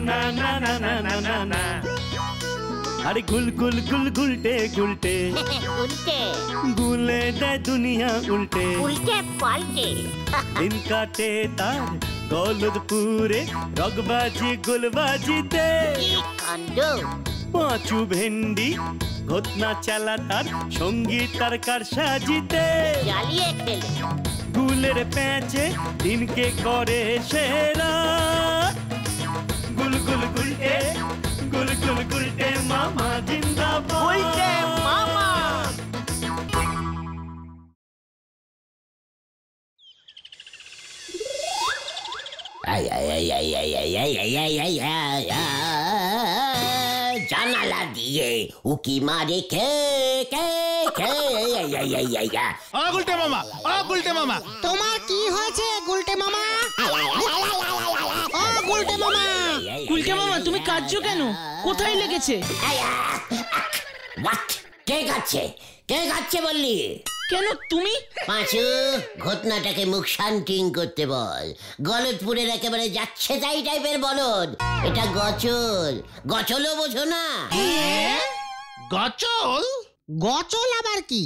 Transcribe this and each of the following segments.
না না না না না না না। আরে গুল গুল গুল গুলটে গুলটে উল্টে গুলে দেয় দুনিয়া উল্টে উল্টে পাল্টে দিন কাটে তার গলদপুরে রগবাজি গুলবাজিতে কি কাণ্ড! পাঁচু ভেন্ডি ঘটনা চালা তার সঙ্গীত তার কার সাজিতে জ্বালিয়ে খেলে গুলের প্যাঁচে দিনকে করে সেরা গুল গুল গুলটে গুল গুল গুলটে মামা জিন্দাবাদ উল্টে মামা। জানালা দিয়ে উকি মারে কে কে কে গুলটে মামা, গুলটে মামা, তোমার কি হয়েছে গুলটে মামা? ও গুলটে মামা! গুলটে মামা, তুমি কাঁদছো কেন? কোথায় লেগেছে? কে কাচ্ছে? কে কাচ্ছে বললি? কেন তুমি? পাঁচু, ঘটনাটাকে মুখ শান্তিং করতে বল। গলদপুরের একেবারে যাচ্ছে তাই টাইপের বলদ। এটা গচল, গচলও বোঝো না? গচল? গচল আবার কি?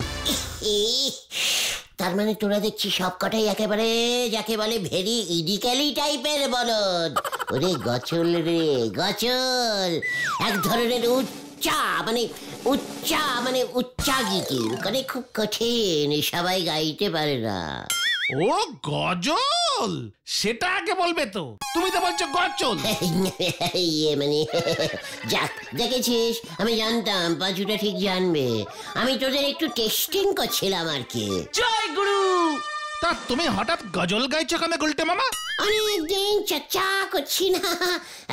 তার মানে তোরা দেখছি সব কটাই একেবারে যাকে বলে ভেরি ইডিক্যালি টাইপের বলদ। ওরে গচল রে গচল, এক ধরনের উচ্চাগীতি, মানে খুব কঠিন, সবাই গাইতে পারে না। ও গজল, সেটা আগে বলবে তো। তুমি তো বলছো গচল। মানে যাক, দেখেছিস, আমি জানতাম পাঁচুটা ঠিক জানবে। আমি তোদের একটু টেস্টিং করছিলাম আর কি। জয় গুরু। তা তুমি হঠাৎ গজল গাইছো কেন গুলটে মামা? অনেকদিন চর্চা করছি না।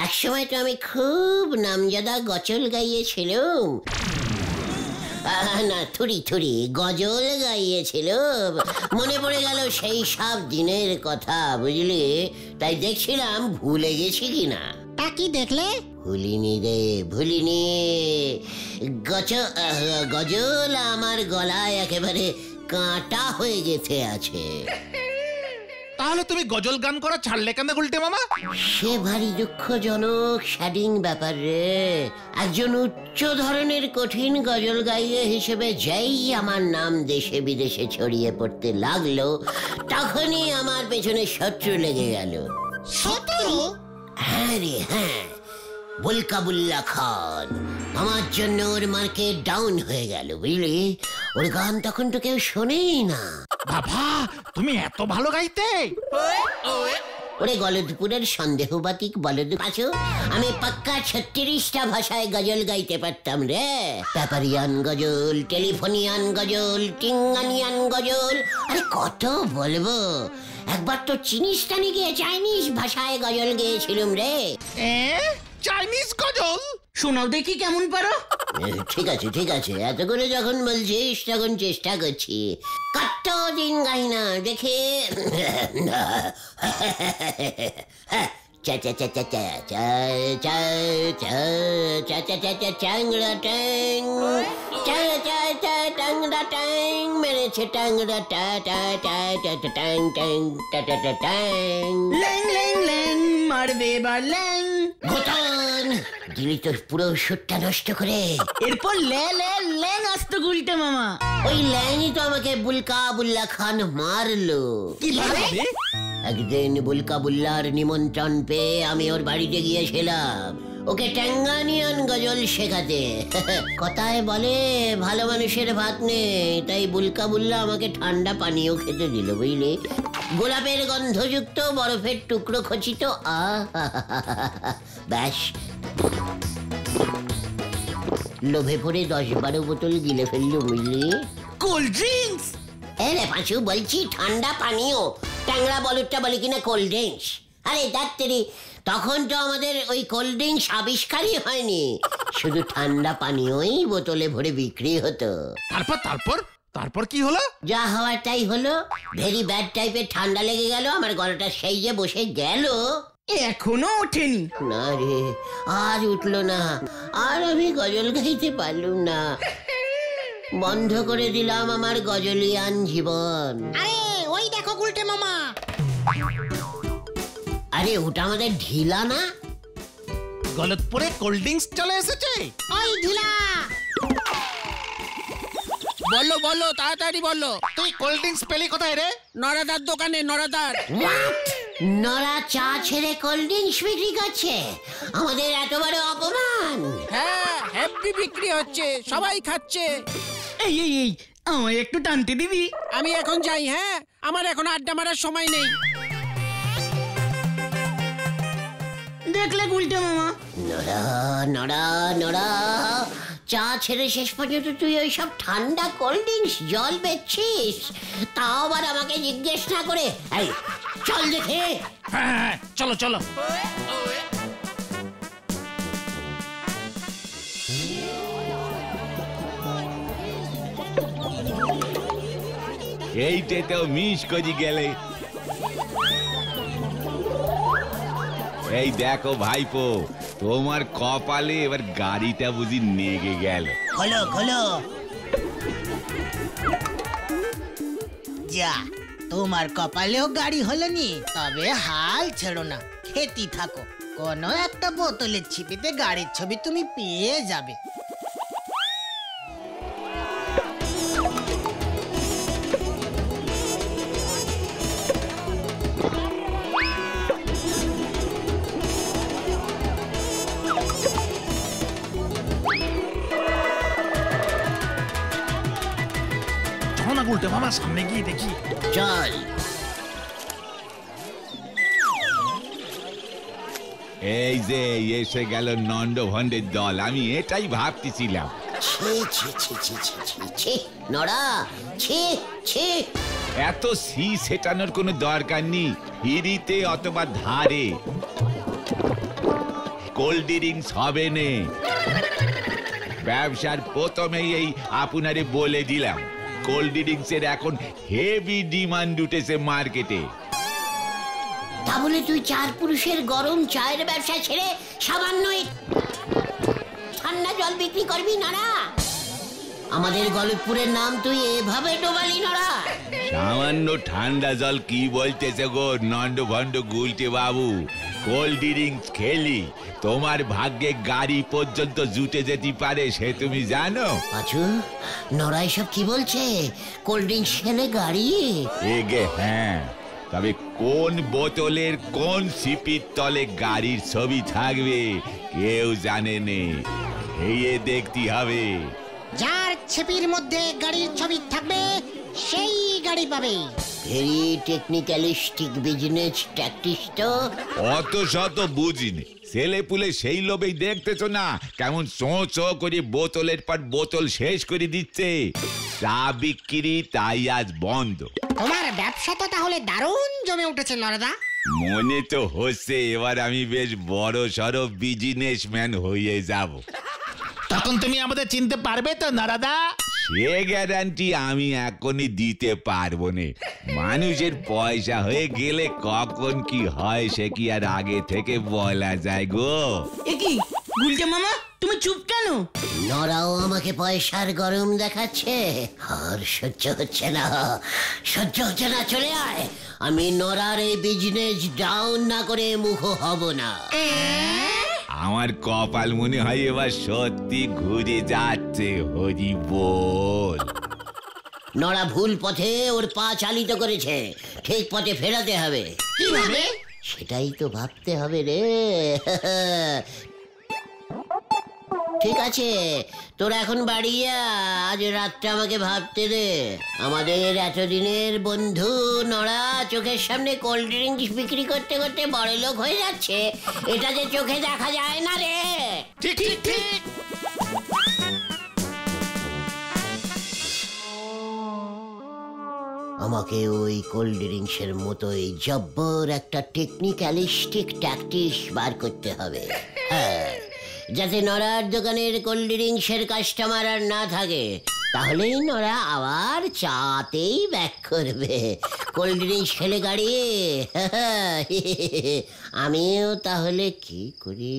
একসময় তো আমি খুব নামজাদা গজল গাইয়েছিলাম। না, থুরি গজল গাইয়েছিল। মনে পড়ে গেল সেই সব দিনের কথা, বুঝলি? তাই দেখছিলাম ভুলে গেছি কিনা। তা কি দেখলে? ভুলিনি রে, ভুলিনি। গজল আমার গলায় একেবারে কাঁটা হয়ে গেছে আছে। তাহলে তুমি গজল গান করা ছাড়লে কেন গুলটে মামা? সে ভারী দুঃখজনক স্যাডিং ব্যাপার রে। একজন উচ্চ ধরনের কঠিন গজল গাইয়ে হিসেবে যেই আমার নাম দেশে বিদেশে ছড়িয়ে পড়তে লাগলো, তখনই আমার পেছনে শত্রু লেগে গেল। শত্রু? হ্যাঁ রে হ্যাঁ, বুলকাবুল্লা খান। আমার জন্য ওর মার্কেট ডাউন হয়ে গেল, বুঝলি? ওর গান তখন তো কেউ শোনেই না। বাবা, তুমি এত ভালো গাইতে? ওরে গলদপুরের সন্দেহবাতিক বলদ পাঁচু, আমি পাক্কা 36টা ভাষায় গজল গাইতে পারতাম রে। পেপারিয়ান গজল, টেলিফোনিয়ান গজল, টিঙ্গানিয়ান গজল, আরে কত বলবো। একবার তো চিনিস্তানি গিয়ে চাইনিজ ভাষায় গজল গেয়েছিলাম রে। চাইনিজ গজল? শোনাও দেখি কেমন পারো। ঠিক আছে, এত করে যখন বলছিস তখন চেষ্টা করছি। কতদিন গাই না দেখে। চাংড়া ট্যাং টাংড়া ট্যাং মেরেছে টাংড়া টা টা টা টা ট্যাং ট্যাং টা টা টা ট্যাং। ল্যাং ল্যাং ল্যাং মারবে এবার ল্যাং। ঘটন দিলি তোর পুরো সুরটা নষ্ট করে। এরপর লে লে ল্যাং আসতো গুলটে মামা। ওই ল্যাংই তো আমাকে বুলকাবুল্লা খান মারলো। কিভাবে? একদিন বুলকাবুল্লার নিমন্ত্রণ পেয়ে আমি ওর বাড়িতে গিয়েছিলাম ওকে ট্যাঙ্গানিয়ান গজল শেখাতে। কথায় বলে ভালো মানুষের ভাত নেই, তাই বুলকাবুল্লা আমাকে ঠান্ডা পানীয় খেতে দিল, বুঝলি? গোলাপের গন্ধযুক্ত বরফের টুকরো খচিত। ব্যাস, লোভে পড়ে 10-12 বোতল গিলে ফেললো, বুঝলি? Cold drinks? রে পাঁচু, বলছি ঠান্ডা পানীয়। ট্যাংরা বলদটা বলে কিনা কোল্ড ড্রিঙ্কস। আরে ডাক্তারি, তখন তো আমাদের ওই কোল্ড ড্রিঙ্কস আবিষ্কারই হয়নি, শুধু ঠান্ডা পানীয়ই বোতলে ভরে বিক্রি হতো। তারপর কি হলো? যা হওয়ার তাই হলো। ভেরি ব্যাড টাইপের ঠান্ডা লেগে গেল, আমার গলাটা সেই যে বসে গেল। এখনো ওঠেনি? না রে, আর উঠলো না। আর আমি গজল গাইতে পারলুম না। বন্ধ করে দিলাম আমার গজলিয়ান জীবন। আরে ওই দেখো গুলটে মামা। আরে ওটা আমাদের ঢিলা না? গলতপুরে কোল্ড ড্রিঙ্কস চলে এসেছে। ওই ঢিলা, বলো বলো, তাড়াতাড়ি বলো। তুই কোল্ড ড্রিঙ্কস পেলি কোথায় রে? নরাদার দোকানে, নরাদার। নরা চা ছেড়ে কোল্ড ড্রিঙ্কস বিক্রি করছে? আমাদের এত বড় অপমান! হ্যাঁ, হ্যাপি বিক্রি হচ্ছে, সবাই খাচ্ছে। এই এই এই আমায় একটু টানতে দিবি? আমি এখন যাই। হ্যাঁ, আমার এখন আড্ডা মারার সময় নেই। দেখলে গুলটে মামা, নরা নরা নরা, চা ছেড়ে শেষ পর্যন্ত তুই ওই সব ঠান্ডা কোল্ড ড্রিঙ্কস জল বেচছিস, তাও আবার আমাকে জিজ্ঞেস না করে। এই চল দেখে। হ্যাঁ, চলো চলো। এইটা তো মিস করে গেলে। এই দেখো ভাইপো, তোমার কপালে এবার গাড়িটা বুঝি নেগে গেল। খোলো খোলো। যা, তোমার কপালেও গাড়ি হলো নি, তবে হাল ছেড়ো না, খেতে থাকো। কোনো একটা বোতলের ছিপিতে গাড়ির ছবি তুমি পেয়ে যাবে। চলো না গুলটে মামা, সামনে গিয়ে দেখি। চল। এই যে এসে গেল নন্দ ভন্ডের দল, আমি এটাই ভাবতেছিলাম। ছি ছি ছি ছি ছি ছি ছি, নরা, ছি ছি। এত সি সেটানোর কোনো দরকার নেই, হিরিতে অথবা ধারে কোল্ড ড্রিঙ্কস হবে নে। ব্যবসার প্রথমেই এই আপনারে বলে দিলাম, কোল্ড ড্রিঙ্কসের এখন হেভি ডিমান্ড উঠেছে মার্কেটে। তা বলে তুই চার পুরুষের গরম চায়ের ব্যবসা ছেড়ে সামান্য ঠান্ডা জল বিক্রি করবি নরা? আমাদের গলতপুরের নাম তুই এভাবে ডোবালি নরা? সামান্য ঠান্ডা জল কি বলতেছে গো নন্দ ভন্ড গুলটে বাবু? কোল্ড ড্রিঙ্কস খেলি তোমার ভাগ্যে গাড়ি পর্যন্ত জুটে যেতে পারে, সে তুমি জানো? পাঁচু, নরা এসব কি বলছে? কোল্ড ড্রিঙ্কস খেলে গাড়ি? এগে হ্যাঁ, তবে কোন বোতলের কোন সিপির তলে গাড়ির ছবি থাকবে কেউ জানে নে, এই দেখতে হবে। যার ছিপির মধ্যে গাড়ির ছবি থাকবে সেই গাড়ি পাবে। ভেরি টেকনিক্যালিস্টিক বিজনেস ট্যাকটিস তো। অত শত বুঝিনি, ছেলে পুলে সেই লোভেই দেখতেছো না কেমন চো চো করে বোতলের পর বোতল শেষ করে দিচ্ছে। চা বিক্রি তাই আজ বন্ধ। তোমার ব্যবসা তো তাহলে দারুণ জমে উঠেছে নরদা। মনে তো হচ্ছে এবার আমি বেশ বড় সড়ো বিজনেসম্যান হয়ে যাব। তখন তুমি আমাদের চিনতে পারবে তো নারাদা? সে গ্যারান্টি আমি এখনই দিতে পারবো না। মানুষের পয়সা হয়ে গেলে কখন কি হয় সে কি আর আগে থেকে বলা যায় গো? এ কি গুলটে মামা, তুমি চুপ কেন? নরাও আমাকে পয়সার গরম দেখাচ্ছে, আর সহ্য হচ্ছে না, সহ্য হচ্ছে না। চলে আয়, আমি নরার এই বিজনেস ডাউন না করে মুখ হব না। আমার কপাল মনে হয় এবার সত্যি ঘুরে যাচ্ছে। হরি বল। নরা ভুল পথে ওর পা চালিত করেছে, ঠিক পথে ফেরাতে হবে। কিভাবে? সেটাই তো ভাবতে হবে রে। ঠিক আছে, তোরা এখন বাড়ি যা, আজ রাতটা আমাকে ভাবতে দে। আমাদের এতদিনের বন্ধু নরা চোখের সামনে কোল্ড ড্রিঙ্কস বিক্রি করতে করতে বড়লোক হয়ে যাচ্ছে, এটা যে চোখে দেখা যায় না রে। ঠিক ঠিক ঠিক। আমাকে ওই কোল্ড ড্রিঙ্কসের মতোই জব্বর একটা টেকনিক্যালিস্টিক ট্যাকটিস বার করতে হবে। হ্যাঁ, যাতে নরার দোকানের কোল্ড ড্রিঙ্কসের কাস্টমার আর না থাকে, তাহলেই নরা আবার চাতেই ব্যাক করবে। কোল্ড ড্রিঙ্কস খেলে গাড়ি। আমিও তাহলে কি করি?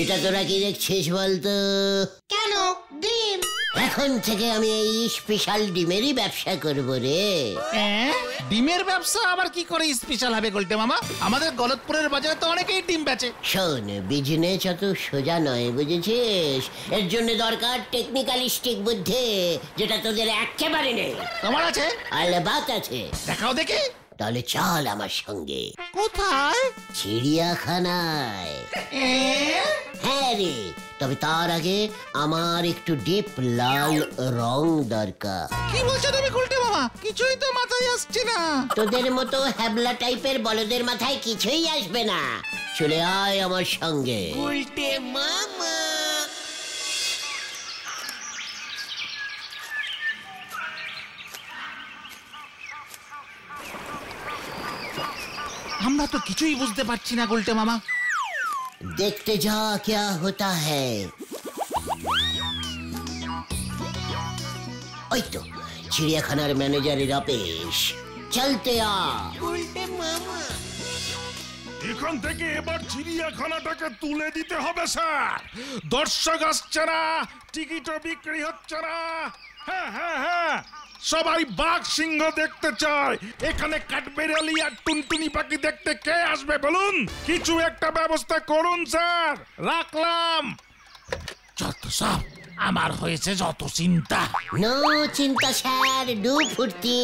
এটা তোরা কি দেখছিস বলতো? কেন? ডিম। এখন থেকে আমি এই স্পেশাল ডিমেরই ব্যবসা করব রে। ডিমের ব্যবসা আবার কি করে স্পেশাল হবে গোলটে মামা? আমাদের গলতপুরের বাজারে তো অনেকেই ডিম বেচে। শোন, বিজনেস অত সোজা নয়, বুঝেছিস? এর জন্য দরকার টেকনিক্যালিস্টিক বুদ্ধি, যেটা তোদের একেবারে নেই। তোমার আছে? আলবাত আছে। দেখাও দেখি। তাহলে চল আমার সঙ্গে। কোথায়? চিড়িয়াখানায়। হ্যাঁ রে, তবে তার আগে আমার একটু ডিপ লাল রং দরকার। কি বলছো তুমি গোলটে মামা? কিছুই তো মাথায় আসছে না। তোদের মতো হ্যাবলা টাইপের বলদের মাথায় কিছুই আসবে না। চলে আয় আমার সঙ্গে। আমরা তো কিছুই বুঝতে পারছি না গোলটে মামা। দেখতে যা क्या होता है। ওই তো চিড়িয়াখানার ম্যানেজারের অফিস। চলতে আ। এখান থেকে এবার চিড়িয়াখানাটাকে তুলে দিতে হবে স্যার। দর্শক আসছে না, টিকিটও বিক্রি হচ্ছে না। হ্যাঁ হ্যাঁ হ্যাঁ, সবাই বাঘ সিংহ দেখতে চায়। এখানে কাঠবেড়ালি আর টুনটুনি পাখি দেখতে কে আসবে বলুন? কিছু একটা ব্যবস্থা করুন স্যার। রাখলাম। যত সব আমার হয়েছে যত চিন্তা। নো চিন্তা স্যার, ডু ফুর্তি।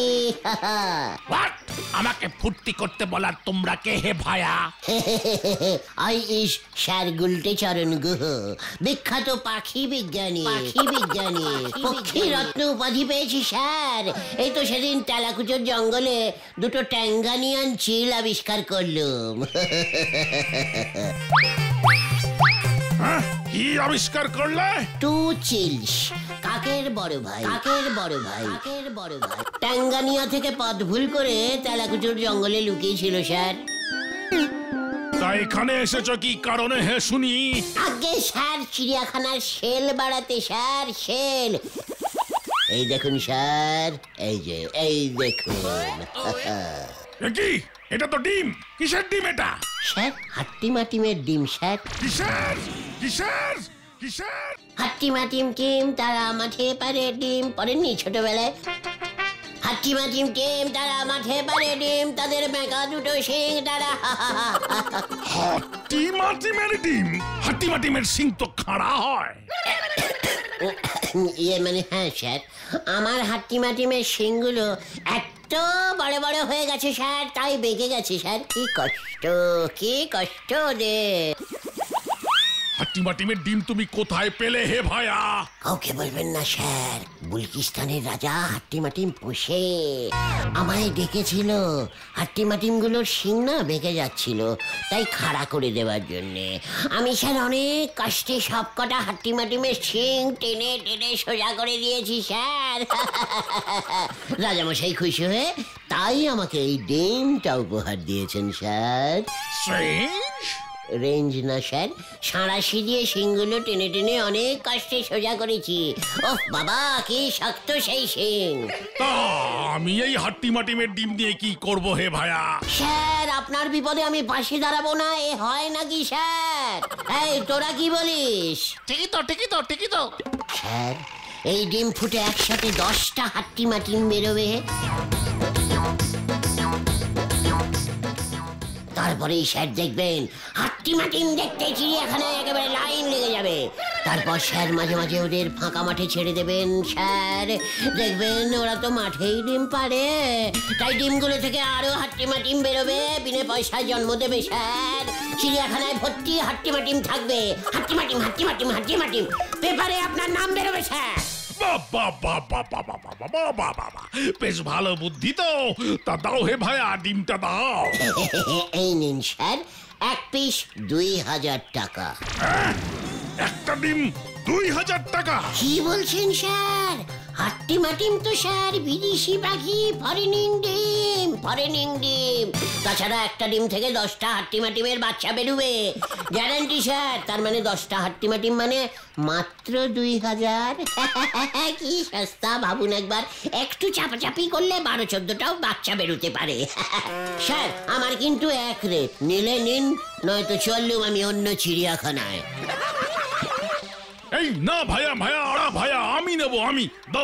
What? আমাকে ফুর্তি করতে বলার তোমরা কে হে ভায়া? আই ইস স্যার গুলটে চরণ গুহ, বিখ্যাত পাখি বিজ্ঞানী। পক্ষী রত্ন উপাধি পেয়েছি স্যার। এই তো সেদিন তেলাকুচোর জঙ্গলে দুটো ট্যাঙ্গানিয়ান চিল আবিষ্কার করলুম। কি আবিষ্কার করলে? টু চিলস, কাকের বড় ভাই। টাঙ্গানিয়া থেকে পথ ভুল করে তেলাকুচুর জঙ্গলে লুকিয়েছিল স্যার। তা এখানে এসেছো কি কারণে হে শুনি? আগে স্যার চিড়িয়াখানার সেল বাড়াতে স্যার, সেল। এই দেখুন স্যার, এই দেখুন। কি এটা? তো ডিম। কিসের ডিম এটা? স্যার হাট্টিমাটিমের ডিম স্যার। কিসের? হাট্টিমাটিম টিম তারা মাঠে পারে ডিম। পড়েননি ছোটবেলায়? হাট্টিমাটিম টিম তারা মাঠে পারে ডিম, তাদের মেকা দুটো শিং তারা। হাট্টিমাটিমের ডিম? হাট্টিমাটিমের শিং তো খাড়া হয়। মানে হ্যাঁ স্যার, আমার হাট্টিমাটিমের শিংগুলো এত বড় বড় হয়ে গেছে স্যার, তাই বেঁকে গেছে স্যার। কি কষ্ট রে। হাট্টিমাটিমের ডিম তুমি কোথায় পেলে হে ভায়া? কাউকে বলবেন না স্যার, বুলকিস্তানের রাজা হাট্টিমাটিম পোষে। আমায় ডেকেছিল। হাট্টিমাটিম গুলোর শিং না বেঁকে যাচ্ছিল, তাই খাড়া করে দেওয়ার জন্যে আমি স্যার অনেক কষ্টে সব কটা হাট্টিমাটিমের শিং টেনে টেনে সোজা করে দিয়েছি স্যার। রাজামশাই খুশি হয়ে তাই আমাকে এই ডিমটা উপহার দিয়েছেন স্যার। রেঞ্জ না স্যার, সাঁড়াশি দিয়ে শিংগুলো টেনে টেনে অনেক কষ্টে সোজা করেছি। ওহ বাবা, কি শক্ত সেই শিং। তা আমি এই হাট্টিমাটিমের ডিম দিয়ে কি করব হে ভায়া? স্যার আপনার বিপদে আমি পাশে দাঁড়াবো না, এ হয় নাকি স্যার? এই তোরা কি বলিস? ঠিকই তো। স্যার এই ডিম ফুটে একসাথে 10টা হাট্টিমাটিম বেরোবে। তারপরেই স্যার দেখবেন হাট্টিমাটিম দেখতে চিড়িয়াখানায় একেবারে লাইন লেগে যাবে। তারপর স্যার মাঝে মাঝে ওদের ফাঁকা মাঠে ছেড়ে দেবেন স্যার। দেখবেন ওরা তো মাঠেই ডিম পাড়ে, তাই ডিমগুলো থেকে আরো হাট্টিমাটিম বেরোবে। বিনে পয়সায় জন্ম দেবে স্যার। চিড়িয়াখানায় ভর্তি হাট্টিমাটিম থাকবে। হাট্টিমাটিম পেপারে আপনার নাম বেরোবে স্যার। বেশ ভালো বুদ্ধি তো। তা দাও হে ভাইয়া, ডিমটা দাও। এই নিন স্যার, এক পিস 2000 টাকা। একটা ডিম 2000 টাকা? কি বলছেন স্যার? হাট্টিমাটিম তো স্যার বিদেশি পাখি, ফরেনিং ডিম। তাছাড়া একটা ডিম থেকে 10টা হাট্টিমাটিমের বাচ্চা বেরোবে, গ্যারান্টি স্যার। তার মানে 10টা হাট্টিমাটিম মানে মাত্র 2000। কি সস্তা ভাবুন একবার। একটু চাপাচাপি করলে 12-14টাও বাচ্চা বেরোতে পারে। স্যার আমার কিন্তু এক রেট, নিলে নিন, নয়তো চললুম আমি অন্য চিড়িয়াখানায়। এই না ভাইয়া, আমি নেবো।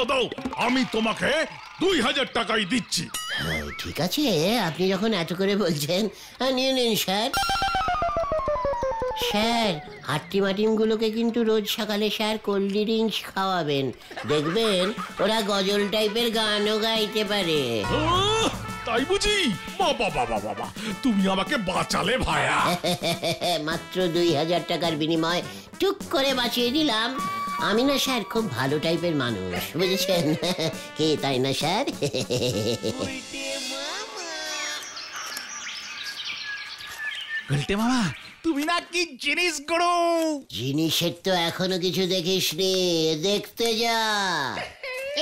দাও আমি তোমাকে 2000 টাকাই দিচ্ছি। হ্যাঁ, ঠিক আছে, আপনি যখন এত করে বলছেন, নিয়ে নিন স্যার। স্যার, হাট্টিমাটিমগুলোকে কিন্তু রোজ সকালে স্যার কোল্ড ড্রিঙ্কস খাওয়াবেন, দেখবেন ওরা গজল টাইপের গানও গাইতে পারে। তাই বুঝি? বাবা বাবা বাবা, তুমি আমাকে বাঁচালে ভায়া। মাত্র 2000 টাকার বিনিময় টুক করে বাঁচিয়ে দিলাম। আমি না স্যার খুব ভালো টাইপের মানুষ, বুঝেছেন কি, তাই না স্যার? গুলটে মামা, তুমি না কি জিনিস করো? জিনিসের তো এখনো কিছু দেখিসনি, দেখতে যা।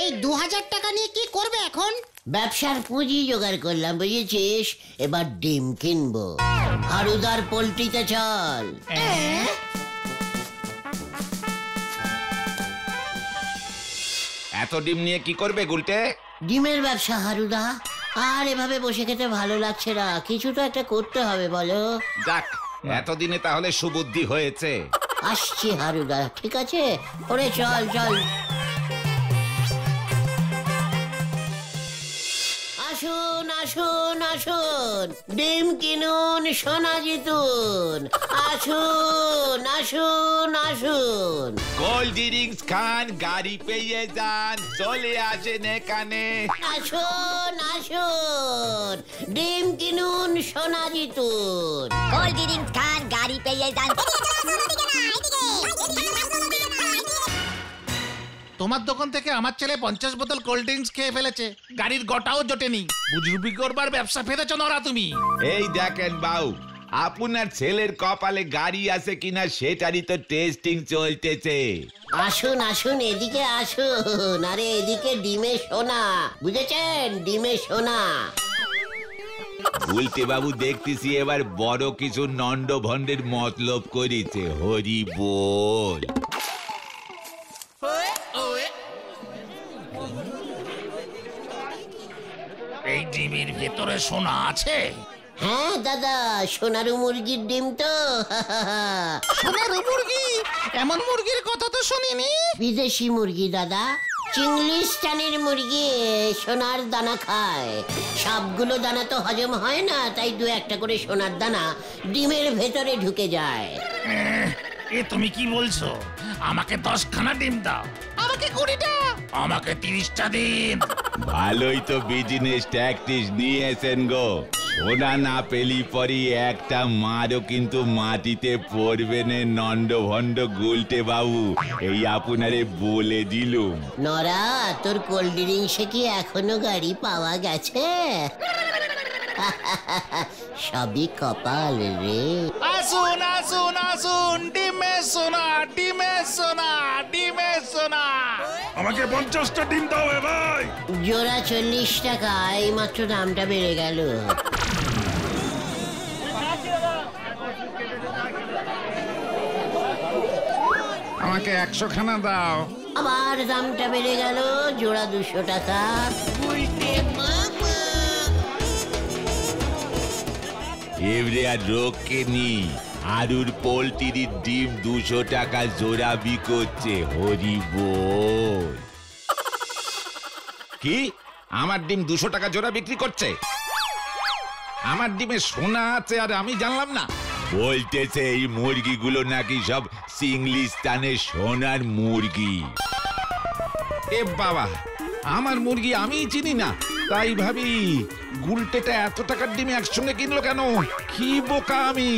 এই 2000 টাকা নিয়ে কি করবে এখন? ব্যবসার পুঁজি জোগাড় করলাম, বুঝেছিস? এবার ডিম কিনবো। হারুদার পোল্ট্রিতে চল। এত ডিম নিয়ে কি করবে গুলটে? ডিমের ব্যবসা হারুদা। আর এভাবে বসে খেতে ভালো লাগছে না, কিছু তো একটা করতে হবে, বলো। যাক, এতদিনে তাহলে সুবুদ্ধি হয়েছে। আসছি হারুদা, ঠিক আছে? ওরে চল চল। আসুন আসুন আসুন, ডিম কিনুন, সোনা জিতুন। আসুন আসুন আসুন। কোল্ড ড্রিঙ্কস খান, গাড়ি পেয়ে যান, চলে আসেন এখানে। আসুন আসুন, ডিম কিনুন, সোনা জিতুন। কোল্ড ড্রিঙ্কস খান, গাড়ি পেয়ে যান। তোমার দোকান থেকে আমার ছেলে 50 বোতল কোল্ড ড্রিঙ্কস খেয়ে ফেলেছে, গাড়ির গোটাও জোটেনি। বুজরুবি করবার ব্যবসা ফেলেছো নরা তুমি। এই দেখেন বাবু, আপনার ছেলের কপালে গাড়ি আছে কিনা সেটারই তো টেস্টিং চলতেছে। আসুন আসুন, এদিকে আসুন। আরে এদিকে ডিমে সোনা, বুঝেছেন? ডিমে সোনা। গুলটে বাবু দেখতেছি এবার বড় কিছু নন্ড ভন্ডের মতলব করেছে। হরি বল। এই ডিমের ভেতরে সোনা আছে? হ্যাঁ দাদা, সোনারু মুরগির ডিম তো। সোনার মুরগি? এমন মুরগির কথা তো শুনিনি। বিদেশি মুরগি দাদা, চিংলিস্তানের মুরগি, সোনার দানা খায়। সবগুলো দানা তো হজম হয় না, তাই 2-1টা করে সোনার দানা ডিমের ভেতরে ঢুকে যায়। এ তুমি কি বলছো? আমাকে 10খানা ডিম দাও। আমাকে 20টা। আমাকে 30টা দিন। ভালোই তো বিজনেস ট্যাকটিস নিয়েছেন গো। সোনা না পেলি পরি একটা মারও কিন্তু মাটিতে পড়বে না নন্ড ভন্ড গুলটে বাবু, এই আপনারে বলে দিলুম। নরা, তোর কোল্ড ড্রিঙ্কসে কি এখনো গাড়ি পাওয়া গেছে? সবই কপাল রে। আসুন আসুন আসুন, ডিমে সোনা, ডিমে সোনা, ডিমে সোনা। আমাকে 50টা ডিম দাও ভাই। জোড়া 40 টাকা, এই মাত্র দামটা বেড়ে গেল। আমাকে 100খানা দাও। আবার দামটা বেড়ে গেল, জোড়া 200 টাকা। এবারে আর রোগকে নি, আরুর পোল্ট্রির ডিম 200 টাকা জোড়া বিকোচ্ছে। হরি বল। কি? আমার ডিম 200 টাকা জোড়া বিক্রি করছে? আমার ডিমে সোনা আছে আর আমি জানলাম না? বলতেছে এই মুরগিগুলো নাকি সব চিংলিস্তানের সোনার মুরগি। এ বাবা, আমার মুরগি আমিই চিনি না, তাই ভাবি গুলটেটা এত টাকার ডিম একসঙ্গে কিনলো কেন? কি বোকা আমি।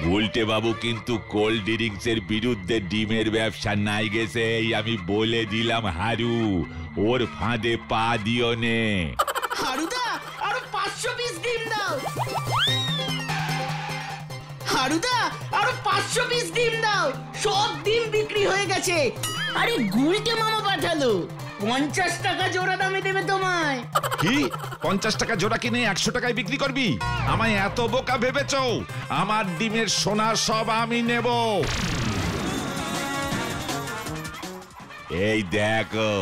গুলটে বাবু কিন্তু কোল্ড ড্রিঙ্কস এর বিরুদ্ধে ডিমের ব্যবসা নাই গেছে, এই আমি বলে দিলাম হারু। ওর ফাঁদে পা দিও নে। হারুদা, আরো 500 পিস ডিম দাও। হারুদা, আরো 500 পিস ডিম দাও। সব ডিম বিক্রি হয়ে গেছে। আরে গুলটে মামা পাঠালো, 50 টাকা জোড়া দামে দেবে তোমায়। কি 50 টাকা জোড়া কিনে 100 টাকায় বিক্রি করবি? আমায় এত বোকা ভেবেছো? আমার ডিমের সোনা সব আমি নেব। এই দেখো,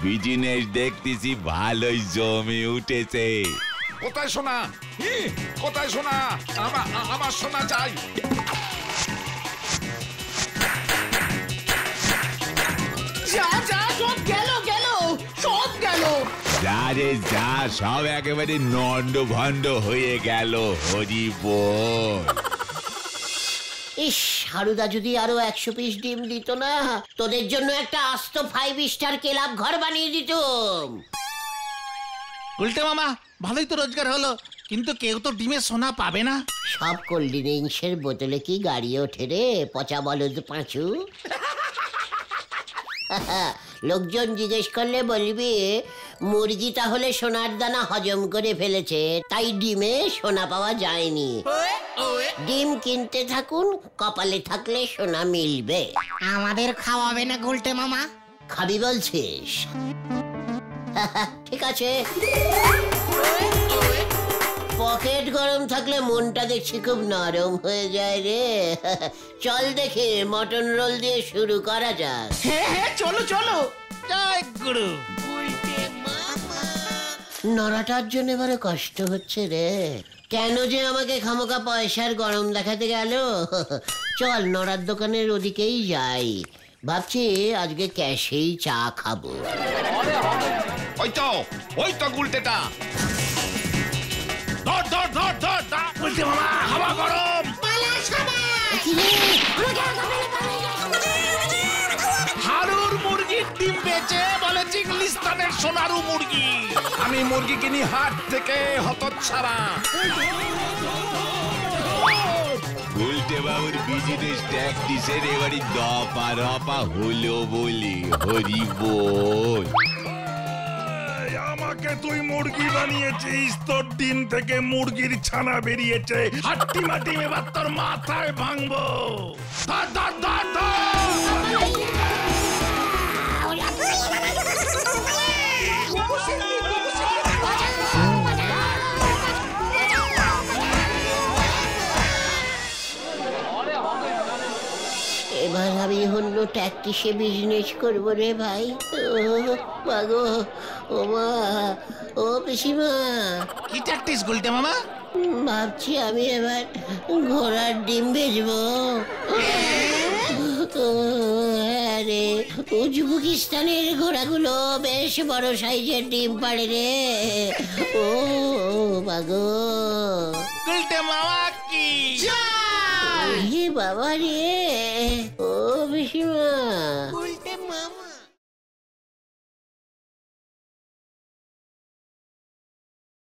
বিজনেস দেখতেছি ভালোই জমে উঠেছে। কোথায় সোনা? কোথায় সোনা? আমার সোনা চাই। যা যা, সব গেল গেল, সব গেল। যা আরে যা, সব একেবারে নন্ড ভণ্ড হয়ে গেল। হরি বল। ইস, হারুদা যদি আরো 100 পিস ডিম দিত না, তোদের জন্য একটা আস্ত 5 স্টার ক্লাব ঘর বানিয়ে দিতাম। উল্টে মামা, ভালোই তো রোজগার হলো, কিন্তু কেউ তো ডিমের সোনা পাবে না। সব কোল্ড ড্রিঙ্কসের বোতলে কি গাড়ি ওঠে রে, পচা বলদ পাঁচু? লোকজন জিজ্ঞেস করলে বলবি মুরগি তাহলে সোনার দানা হজম করে ফেলেছে, তাই ডিমে সোনা পাওয়া যায়নি। ডিম কিনতে থাকুন, কপালে থাকলে সোনা মিলবে। আমাদের খাওয়াবে না গুলটে মামা? খাবি বলছিস? ঠিক আছে। পকেট গরম থাকলে মনটা দেখছি খুব নরম হয়ে যায় রে। চল দেখে মটন রোল দিয়ে শুরু করা যাক। হ্যাঁ হ্যাঁ, চলো চলো। জয় গুরু। নড়াটার জন্য এবারে কষ্ট হচ্ছে রে। কেন যে আমাকে খামোকা পয়সার গরম দেখাতে গেল? চল নড়ার দোকানের ওদিকেই যাই। ভাবছি আজকে ক্যাশেই চা খাবো। ওই তো গুলটেটা। ধর ধর ধর ধর ধর। উল্টে মামা, হাওয়া গরম। হারুর মুরগির ডিম বেচে বলে চিংলিস্তানের সোনারু মুরগি। আমি মুরগি কিনি হাট থেকে, হতচ্ছাড়া। গুলটে বাবুর বিজনেস ট্যাকটিসের এবারে দপা রপা হলো বলে। হরি বল। আমাকে তুই মুরগি বানিয়েছিস, তোর ডিম থেকে মুরগির ছানা বেরিয়েছে। হাট্টি মাটি এবার তোর মাথায় ভাঙবো। ধর ধর ধর ধর। এবার আমি অন্য ট্যাক্টিসে বিজনেস করবো রে ভাই। মাগো, ও মা, ও পিসিমা, কি ট্যাকটিস গুলটে মামা? ভাবছি আমি এবার ঘোড়ার ডিম বেচবো। হ্যাঁ রে, উজবেকিস্তানের ঘোড়াগুলো বেশ বড় সাইজের ডিম পাড়ে রে। ও মাগো, গুলটে মামা কি বাবা রে,